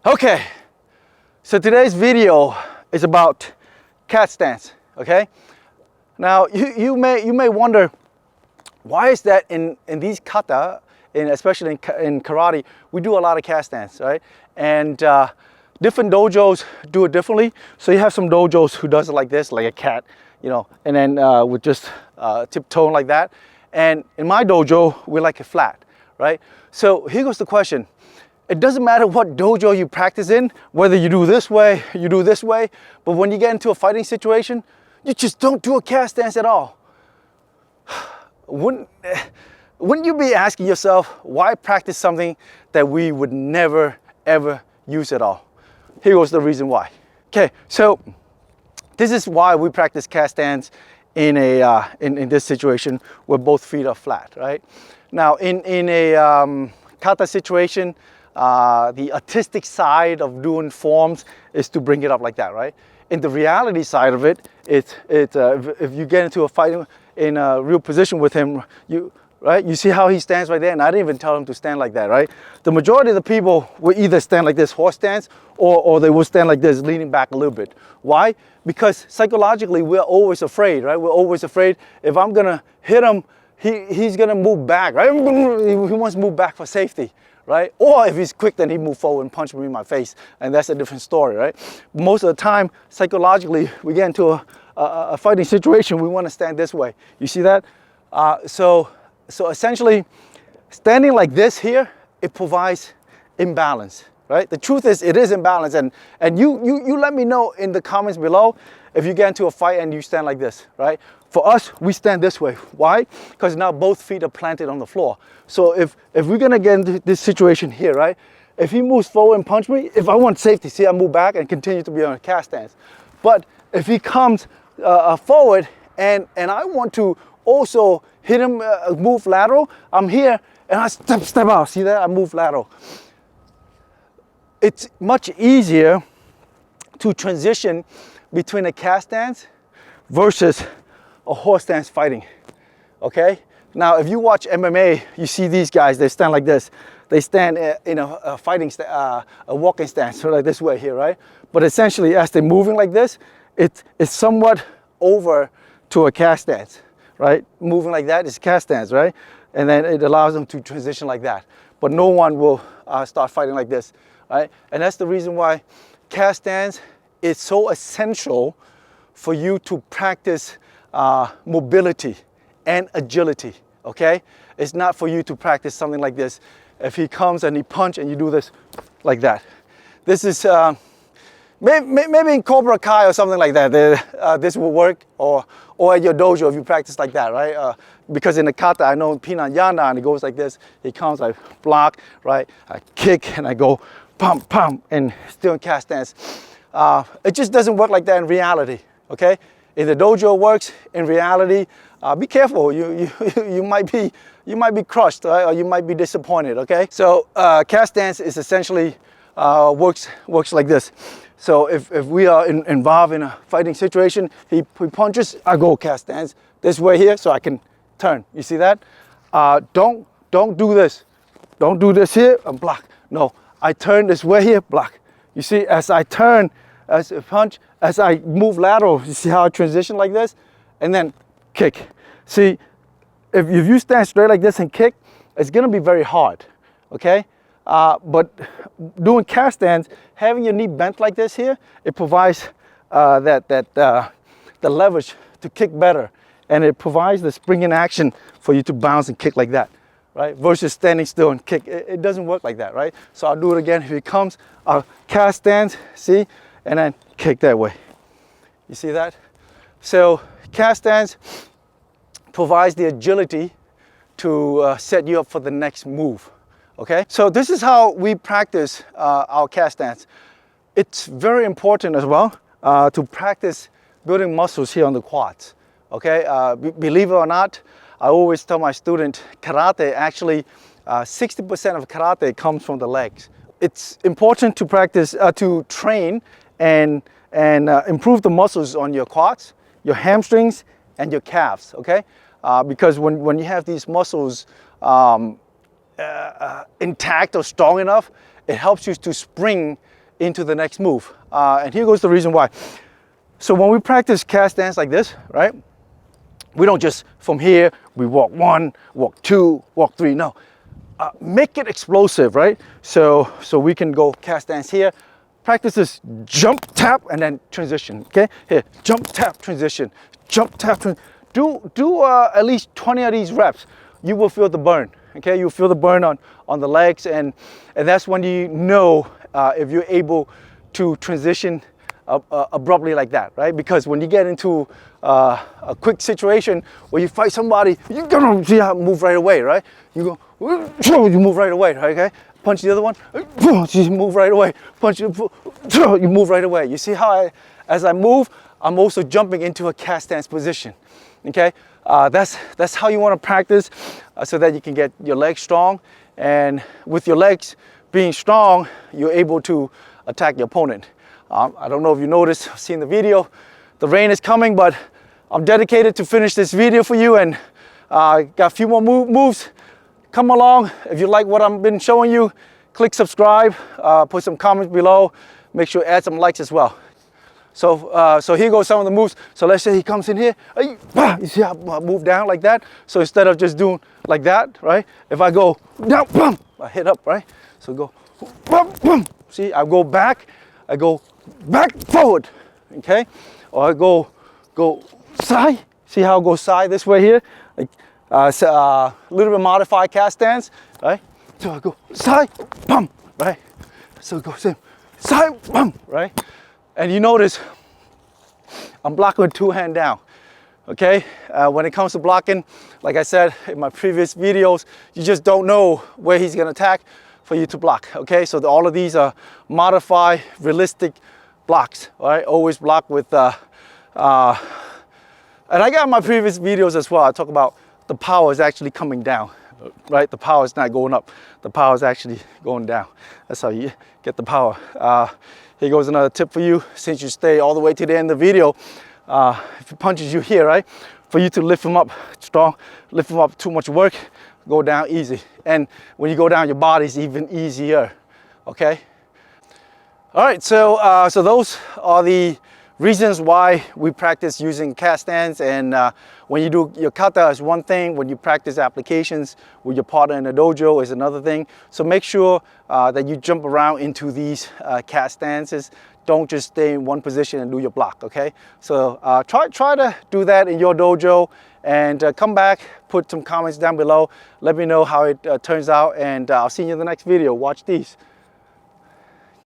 Okay, so today's video is about cat stance. Okay, now you may wonder, why is that in these kata, especially in karate, we do a lot of cat stance, right? And different dojos do it differently. So you have some dojos who does it like this, like a cat, you know, and then with just tiptoeing like that. And in my dojo, we like it flat, right? So here goes the question. It doesn't matter what dojo you practice in, whether you do this way, you do this way, but when you get into a fighting situation, you just don't do a cat stance at all. Wouldn't you be asking yourself, why practice something that we would never, ever use at all? Here goes the reason why. Okay, so this is why we practice cat stance in this situation where both feet are flat, right? Now, in a kata situation, the artistic side of doing forms is to bring it up like that, right? In the reality side of it, if you get into a fight in a real position with him, you see how he stands right there, and I didn't even tell him to stand like that, right? The majority of the people will either stand like this, horse stance, or they will stand like this, leaning back a little bit. Why? Because psychologically, we're always afraid, right? We're always afraid if I'm gonna hit him, he's gonna move back, right? He wants to move back for safety, right? Or if he's quick, then he move forward and punch me in my face, and that's a different story, right? Most of the time, psychologically, we get into a fighting situation, we want to stand this way. You see that? So essentially, standing like this here, it provides imbalance, right? The truth is, it is imbalance, and you let me know in the comments below if you get into a fight and you stand like this, right? For us, we stand this way. Why? Because now both feet are planted on the floor. So if we're gonna get into this situation here, right? If he moves forward and punch me, if I want safety, see, I move back and continue to be on a cat stance. But if he comes forward and I want to also hit him, move lateral, I'm here and I step out. See that? I move lateral. It's much easier to transition between a cat stance versus a horse stance fighting, okay? Now, if you watch MMA, you see these guys, they stand like this. They stand in a fighting, a walking stance, so like this way here, right? But essentially, as they're moving like this, it's somewhat over to a cat stance, right? Moving like that is cat stance, right? And then it allows them to transition like that. But no one will start fighting like this, right? And that's the reason why cat stance is so essential for you to practice mobility and agility, okay? It's not for you to practice something like this. If he comes and he punch and you do this like that. This is, maybe in Cobra Kai or something like that, this will work, or at your dojo if you practice like that, right? Because in the kata, I know Pinanyana, and it goes like this. He comes, I block, right? I kick and I go pump, pump, and still in cat stance. It just doesn't work like that in reality, okay? In the dojo it works, in reality, be careful. You might be crushed, right? Or you might be disappointed, okay? So cat stance is essentially works like this. So if we are involved in a fighting situation, he punches, I go cat stance this way here so I can turn. You see that? Don't do this. Don't do this here and block. No, I turn this way here, block. You see, as I turn, as a punch, as I move lateral, you see how I transition like this? And then kick. See, if you stand straight like this and kick, it's gonna be very hard, okay? But doing cat stance, having your knee bent like this here, it provides the leverage to kick better. And it provides the springing action for you to bounce and kick like that, right? Versus standing still and kick. It doesn't work like that, right? So I'll do it again. If he comes, I'll cat stance, see? And then kick that way. You see that? So cat stance provides the agility to set you up for the next move, okay? So this is how we practice our cat stance. It's very important as well to practice building muscles here on the quads, okay? Believe it or not, I always tell my student, karate actually, 60% of karate comes from the legs. It's important to practice, to train and improve the muscles on your quads, your hamstrings, and your calves, okay? Because when you have these muscles intact or strong enough, it helps you to spring into the next move. And here goes the reason why. So when we practice cast stance like this, right? We don't just from here, we walk 1, walk 2, walk 3. No, make it explosive, right? So we can go cast stance here. Practice this jump, tap, and then transition, okay? Here, jump, tap, transition, jump, tap, do at least 20 of these reps. You will feel the burn, okay? You'll feel the burn on the legs, and that's when you know if you're able to transition abruptly like that, right? Because when you get into a quick situation where you fight somebody, you're gonna see how move right away, right? You go, you move right away, right? Okay? Punch the other one, you move right away. Punch, you move right away. You see how as I move, I'm also jumping into a cast stance position, okay? That's how you want to practice so that you can get your legs strong. And with your legs being strong, you're able to attack your opponent. I don't know if you noticed, seen the video, the rain is coming, but I'm dedicated to finish this video for you, and got a few more moves. Come along. If you like what I've been showing you, click subscribe, put some comments below, make sure add some likes as well. So here goes some of the moves. So let's say he comes in here, you see how I move down like that? So instead of just doing like that, right? If I go down, I hit up, right? So go, see, I go back forward, okay? Or I go side, see how I go side this way here? Like, a little bit modified cast stance, right? So I go side, bum, right? So go side, bum, right? And you notice I'm blocking with 2 hands down, okay? When it comes to blocking, like I said in my previous videos, you just don't know where he's gonna attack for you to block, okay? So all of these are modified, realistic blocks, all right? Always block with, and I got my previous videos as well. I talk about the power is actually coming down, right? The power is not going up. The power is actually going down. That's how you get the power. Here goes another tip for you. Since you stay all the way to the end of the video, if he punches you here, right? For you to lift him up strong, lift him up too much work, go down easy. And when you go down, your body's even easier, okay? All right, so those are the reasons why we practice using cast stance. And when you do your kata is one thing, when you practice applications with your partner in the dojo is another thing. So make sure that you jump around into these cast stances. Don't just stay in one position and do your block, okay? So try to do that in your dojo, and come back, put some comments down below. Let me know how it turns out, and I'll see you in the next video. Watch these.